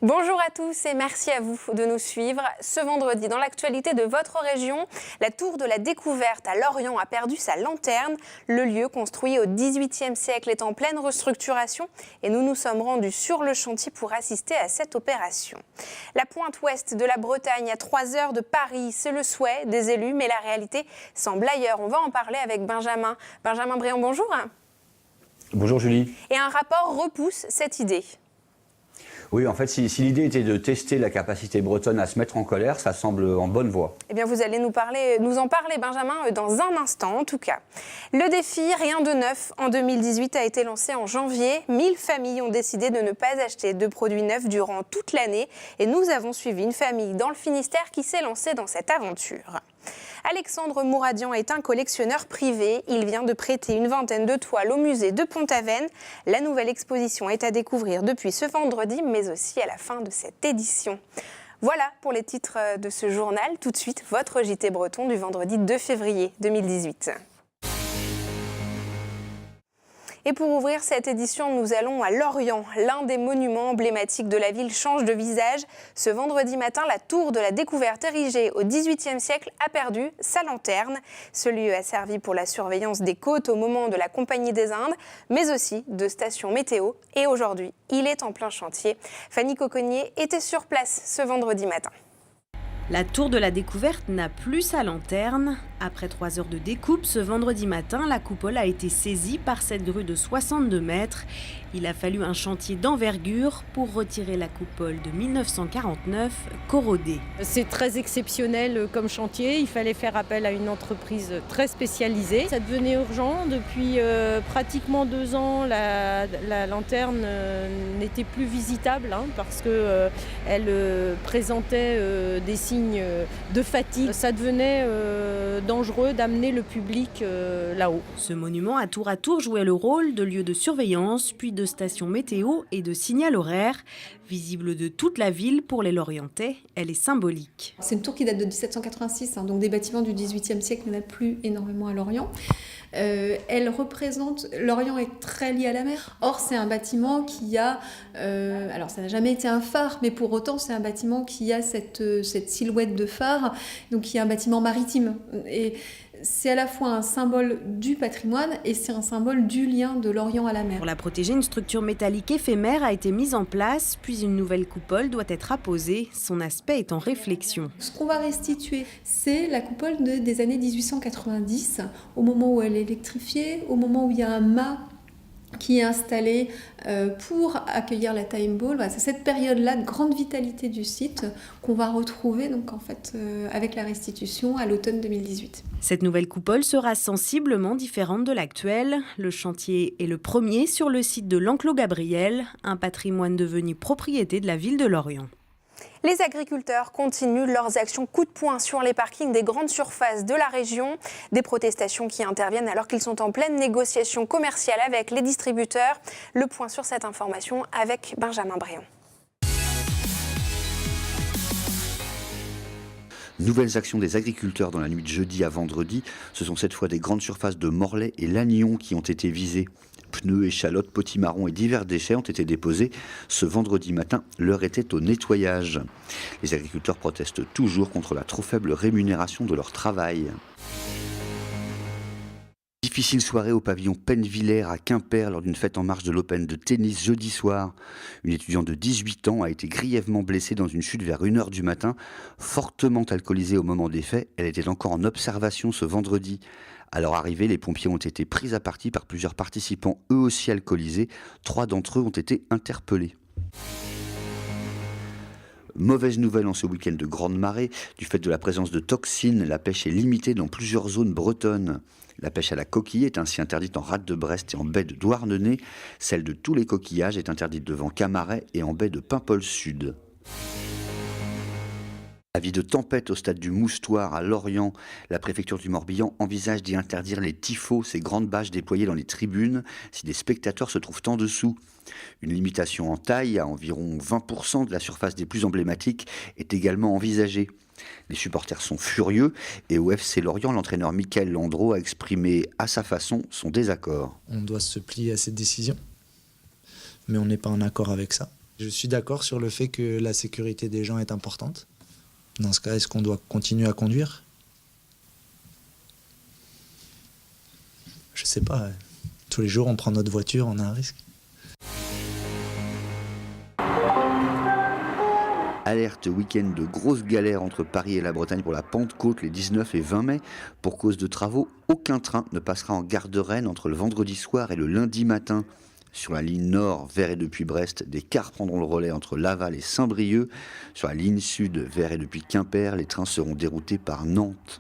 Bonjour à tous et merci à vous de nous suivre. Ce vendredi, dans l'actualité de votre région, la tour de la découverte à Lorient a perdu sa lanterne. Le lieu, construit au XVIIIe siècle, est en pleine restructuration et nous nous sommes rendus sur le chantier pour assister à cette opération. La pointe ouest de la Bretagne, à 3 heures de Paris, c'est le souhait des élus, mais la réalité semble ailleurs. On va en parler avec Benjamin. Benjamin Briand, bonjour. Bonjour Julie. Et un rapport repousse cette idée. Oui, en fait, si l'idée était de tester la capacité bretonne à se mettre en colère, ça semble en bonne voie. Eh bien, vous allez nous en parler, Benjamin, dans un instant, en tout cas. Le défi Rien de neuf en 2018 a été lancé en janvier. 1000 familles ont décidé de ne pas acheter de produits neufs durant toute l'année. Et nous avons suivi une famille dans le Finistère qui s'est lancée dans cette aventure. Alexandre Mouradian est un collectionneur privé. Il vient de prêter une vingtaine de toiles au musée de Pont-Aven. La nouvelle exposition est à découvrir depuis ce vendredi, mais aussi à la fin de cette édition. Voilà pour les titres de ce journal. Tout de suite, votre JT Breton du vendredi 2 février 2018. Et pour ouvrir cette édition, nous allons à Lorient. L'un des monuments emblématiques de la ville change de visage. Ce vendredi matin, la tour de la découverte érigée au XVIIIe siècle a perdu sa lanterne. Ce lieu a servi pour la surveillance des côtes au moment de la Compagnie des Indes, mais aussi de station météo. Et aujourd'hui, il est en plein chantier. Fanny Coconnier était sur place ce vendredi matin. La tour de la découverte n'a plus sa lanterne. Après 3 heures de découpe, ce vendredi matin, la coupole a été saisie par cette grue de 62 mètres. Il a fallu un chantier d'envergure pour retirer la coupole de 1949, corrodée. C'est très exceptionnel comme chantier. Il fallait faire appel à une entreprise très spécialisée. Ça devenait urgent. Depuis pratiquement 2 ans, la lanterne n'était plus visitable parce qu'elle présentait des signes de fatigue. Ça devenait dangereux d'amener le public là-haut. Ce monument a tour à tour joué le rôle de lieu de surveillance, puis de station météo et de signal horaire. Visible de toute la ville pour les Lorientais, elle est symbolique. C'est une tour qui date de 1786, donc des bâtiments du XVIIIe siècle, il n'y en a plus énormément à Lorient. Elle représente, Lorient est très lié à la mer. Or, c'est un bâtiment qui a, alors ça n'a jamais été un phare, mais pour autant, c'est un bâtiment qui a cette silhouette de phare, donc qui est un bâtiment maritime. Et c'est à la fois un symbole du patrimoine et c'est un symbole du lien de Lorient à la mer. Pour la protéger, une structure métallique éphémère a été mise en place, puis une nouvelle coupole doit être apposée. Son aspect est en réflexion. Ce qu'on va restituer, c'est la coupole des années 1890, au moment où elle est électrifiée, au moment où il y a un mât qui est installé pour accueillir la Time Ball. Voilà, c'est cette période-là de grande vitalité du site qu'on va retrouver donc, en fait, avec la restitution à l'automne 2018. Cette nouvelle coupole sera sensiblement différente de l'actuelle. Le chantier est le premier sur le site de l'Enclos Gabriel, un patrimoine devenu propriété de la ville de Lorient. Les agriculteurs continuent leurs actions coup de poing sur les parkings des grandes surfaces de la région. Des protestations qui interviennent alors qu'ils sont en pleine négociation commerciale avec les distributeurs. Le point sur cette information avec Benjamin Briand. Nouvelles actions des agriculteurs dans la nuit de jeudi à vendredi. Ce sont cette fois des grandes surfaces de Morlaix et Lannion qui ont été visées. Pneus, échalotes, potimarrons et divers déchets ont été déposés. Ce vendredi matin, l'heure était au nettoyage. Les agriculteurs protestent toujours contre la trop faible rémunération de leur travail. Difficile soirée au pavillon Pennevillers à Quimper lors d'une fête en marge de l'Open de tennis jeudi soir. Une étudiante de 18 ans a été grièvement blessée dans une chute vers 1h du matin. Fortement alcoolisée au moment des faits, elle était encore en observation ce vendredi. À leur arrivée, les pompiers ont été pris à partie par plusieurs participants, eux aussi alcoolisés. 3 d'entre eux ont été interpellés. Mauvaise nouvelle en ce week-end de grande marée. Du fait de la présence de toxines, la pêche est limitée dans plusieurs zones bretonnes. La pêche à la coquille est ainsi interdite en rade de Brest et en baie de Douarnenez. Celle de tous les coquillages est interdite devant Camaret et en baie de Paimpol Sud. Avis de tempête au stade du Moustoir à Lorient. La préfecture du Morbihan envisage d'y interdire les tifos, ces grandes bâches déployées dans les tribunes, si des spectateurs se trouvent en dessous. Une limitation en taille, à environ 20% de la surface des plus emblématiques, est également envisagée. Les supporters sont furieux et au FC Lorient, l'entraîneur Mickaël Landreau a exprimé à sa façon son désaccord. On doit se plier à cette décision, mais on n'est pas en accord avec ça. Je suis d'accord sur le fait que la sécurité des gens est importante. Dans ce cas, est-ce qu'on doit continuer à conduire ? Je sais pas. Tous les jours, on prend notre voiture, on a un risque. Alerte week-end de grosses galères entre Paris et la Bretagne pour la Pentecôte les 19 et 20 mai. Pour cause de travaux, aucun train ne passera en gare de Rennes entre le vendredi soir et le lundi matin. Sur la ligne nord, vers et depuis Brest, des cars prendront le relais entre Laval et Saint-Brieuc. Sur la ligne sud, vers et depuis Quimper, les trains seront déroutés par Nantes.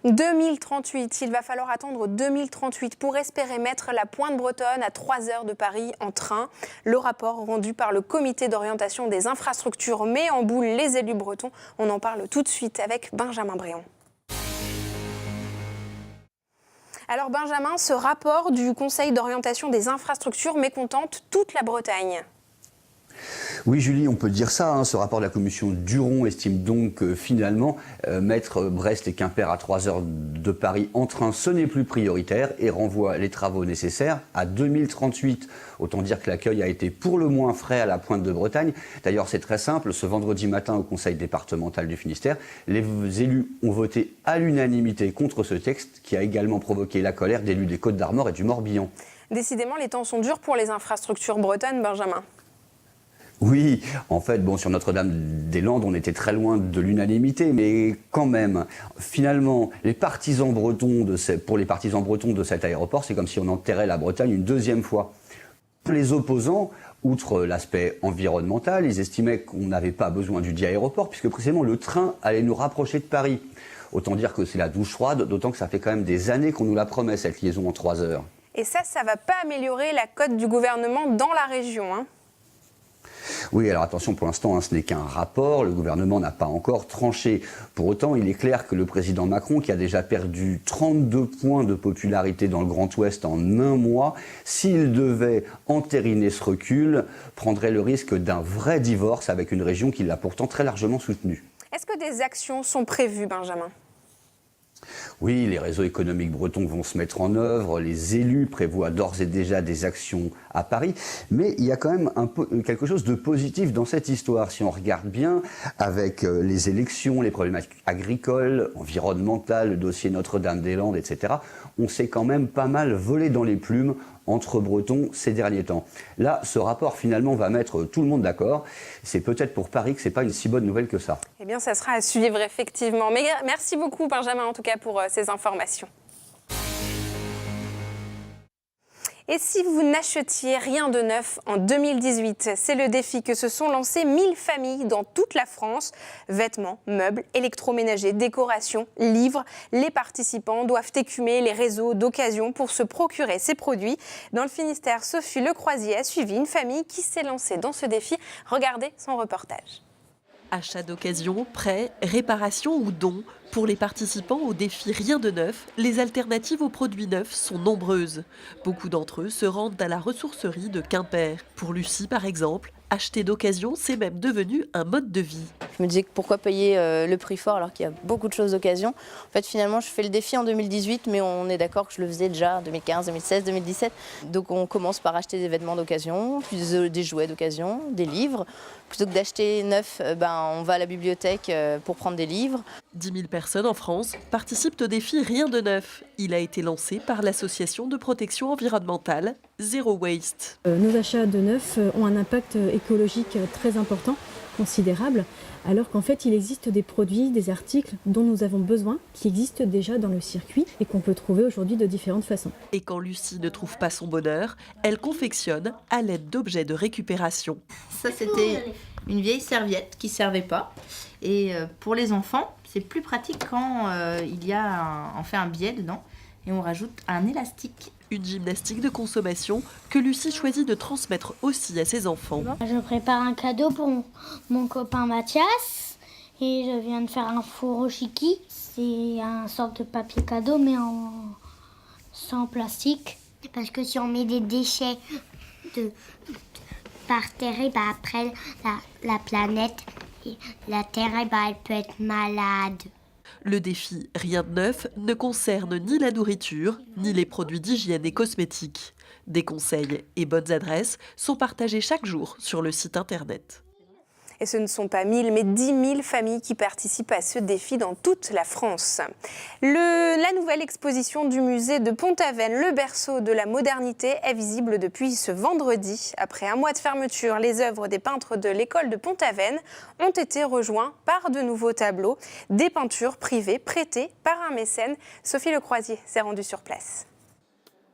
2038, il va falloir attendre 2038 pour espérer mettre la pointe bretonne à 3 heures de Paris en train. Le rapport rendu par le comité d'orientation des infrastructures met en boule les élus bretons. On en parle tout de suite avec Benjamin Bréon. Alors Benjamin, ce rapport du Conseil d'orientation des infrastructures mécontente toute la Bretagne. Oui Julie, on peut dire ça. Ce rapport de la commission Duron estime donc que finalement mettre Brest et Quimper à 3 heures de Paris en train, ce n'est plus prioritaire et renvoie les travaux nécessaires à 2038. Autant dire que l'accueil a été pour le moins frais à la pointe de Bretagne. D'ailleurs c'est très simple, ce vendredi matin au conseil départemental du Finistère, les élus ont voté à l'unanimité contre ce texte qui a également provoqué la colère d'élus des Côtes-d'Armor et du Morbihan. Décidément les temps sont durs pour les infrastructures bretonnes, Benjamin. Oui, en fait, sur Notre-Dame-des-Landes, on était très loin de l'unanimité, mais quand même, finalement, pour les partisans bretons de cet aéroport, c'est comme si on enterrait la Bretagne une deuxième fois. Les opposants, outre l'aspect environnemental, ils estimaient qu'on n'avait pas besoin du dit aéroport, puisque précisément le train allait nous rapprocher de Paris. Autant dire que c'est la douche froide, d'autant que ça fait quand même des années qu'on nous la promet, cette liaison en 3 heures. Et ça ne va pas améliorer la cote du gouvernement dans la région, hein. Oui, alors attention, pour l'instant, ce n'est qu'un rapport. Le gouvernement n'a pas encore tranché. Pour autant, il est clair que le président Macron, qui a déjà perdu 32 points de popularité dans le Grand Ouest en un mois, s'il devait entériner ce recul, prendrait le risque d'un vrai divorce avec une région qui l'a pourtant très largement soutenue. Est-ce que des actions sont prévues, Benjamin ? Oui, les réseaux économiques bretons vont se mettre en œuvre, les élus prévoient d'ores et déjà des actions à Paris, mais il y a quand même quelque chose de positif dans cette histoire. Si on regarde bien, avec les élections, les problématiques agricoles, environnementales, le dossier Notre-Dame-des-Landes, etc., on s'est quand même pas mal volé dans les plumes entre Bretons ces derniers temps. Là, ce rapport finalement va mettre tout le monde d'accord. C'est peut-être pour Paris que ce n'est pas une si bonne nouvelle que ça. Eh bien, ça sera à suivre effectivement. Mais merci beaucoup Benjamin en tout cas pour ces informations. Et si vous n'achetiez rien de neuf en 2018, c'est le défi que se sont lancés 1000 familles dans toute la France. Vêtements, meubles, électroménagers, décorations, livres. Les participants doivent écumer les réseaux d'occasion pour se procurer ces produits. Dans le Finistère, Sophie Lecroisier a suivi une famille qui s'est lancée dans ce défi. Regardez son reportage. Achat d'occasion, prêt, réparation ou don. Pour les participants au défi Rien de neuf, les alternatives aux produits neufs sont nombreuses. Beaucoup d'entre eux se rendent à la ressourcerie de Quimper. Pour Lucie, par exemple, acheter d'occasion, c'est même devenu un mode de vie. Je me disais que pourquoi payer le prix fort alors qu'il y a beaucoup de choses d'occasion. En fait, finalement, je fais le défi en 2018, mais on est d'accord que je le faisais déjà en 2015, 2016, 2017. Donc on commence par acheter des vêtements d'occasion, puis des jouets d'occasion, des livres. Plutôt que d'acheter neuf, on va à la bibliothèque pour prendre des livres. 10 000 personnes en France participent au défi Rien de neuf. Il a été lancé par l'association de protection environnementale Zero Waste. Nos achats de neuf ont un impact écologique très important, considérable, alors qu'en fait il existe des produits, des articles dont nous avons besoin, qui existent déjà dans le circuit et qu'on peut trouver aujourd'hui de différentes façons. Et quand Lucie ne trouve pas son bonheur, elle confectionne à l'aide d'objets de récupération. Ça c'était une vieille serviette qui ne servait pas. Et pour les enfants, c'est plus pratique quand on fait un biais dedans et on rajoute un élastique. Une gymnastique de consommation que Lucie choisit de transmettre aussi à ses enfants. Je prépare un cadeau pour mon copain Mathias et je viens de faire un furoshiki. C'est un sorte de papier cadeau mais sans plastique. Parce que si on met des déchets par terre, et après la planète, la terre elle peut être malade. Le défi Rien de neuf ne concerne ni la nourriture, ni les produits d'hygiène et cosmétiques. Des conseils et bonnes adresses sont partagés chaque jour sur le site internet. Et ce ne sont pas 1000, mais 10 000 familles qui participent à ce défi dans toute la France. La nouvelle exposition du musée de Pont-Aven, le berceau de la modernité, est visible depuis ce vendredi. Après un mois de fermeture, les œuvres des peintres de l'école de Pont-Aven ont été rejoints par de nouveaux tableaux, des peintures privées prêtées par un mécène. Sophie Lecroisier s'est rendue sur place.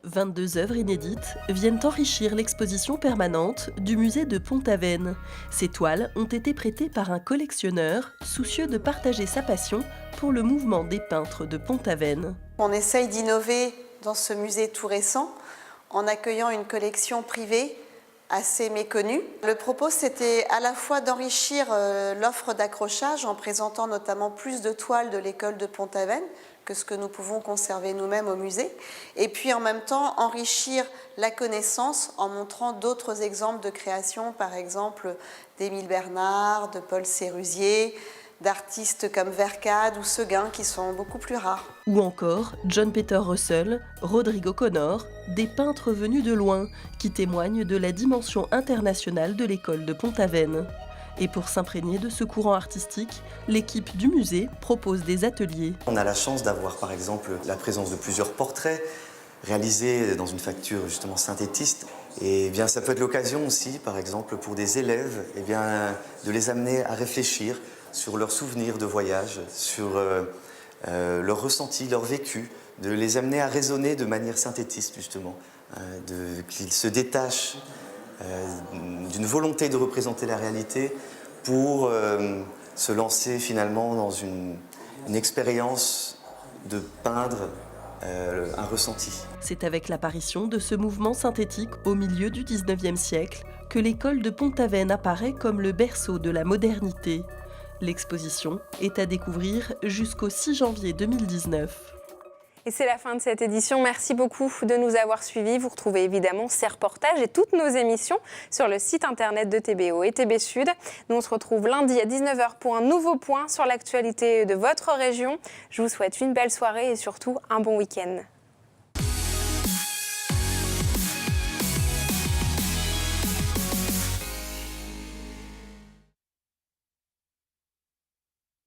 22 œuvres inédites viennent enrichir l'exposition permanente du musée de Pont-Aven. Ces toiles ont été prêtées par un collectionneur soucieux de partager sa passion pour le mouvement des peintres de Pont-Aven. On essaye d'innover dans ce musée tout récent en accueillant une collection privée assez méconnue. Le propos, c'était à la fois d'enrichir l'offre d'accrochage en présentant notamment plus de toiles de l'école de Pont-Aven que ce que nous pouvons conserver nous-mêmes au musée, et puis en même temps enrichir la connaissance en montrant d'autres exemples de création, par exemple d'Émile Bernard, de Paul Sérusier, d'artistes comme Vercade ou Seguin qui sont beaucoup plus rares. Ou encore John Peter Russell, Rodrigo Connor, des peintres venus de loin qui témoignent de la dimension internationale de l'école de Pont-Aven. Et pour s'imprégner de ce courant artistique, l'équipe du musée propose des ateliers. On a la chance d'avoir par exemple la présence de plusieurs portraits réalisés dans une facture justement synthétiste. Et bien, ça peut être l'occasion aussi, par exemple, pour des élèves, de les amener à réfléchir sur leurs souvenirs de voyage, sur leurs ressentis, leur vécu, de les amener à raisonner de manière synthétiste justement, qu'ils se détachent d'une volonté de représenter la réalité pour se lancer finalement dans une expérience de peindre un ressenti. C'est avec l'apparition de ce mouvement synthétique au milieu du 19e siècle que l'école de Pont-Aven apparaît comme le berceau de la modernité. L'exposition est à découvrir jusqu'au 6 janvier 2019. Et c'est la fin de cette édition. Merci beaucoup de nous avoir suivis. Vous retrouvez évidemment ces reportages et toutes nos émissions sur le site internet de TBO et TB Sud. Nous, on se retrouve lundi à 19h pour un nouveau point sur l'actualité de votre région. Je vous souhaite une belle soirée et surtout un bon week-end.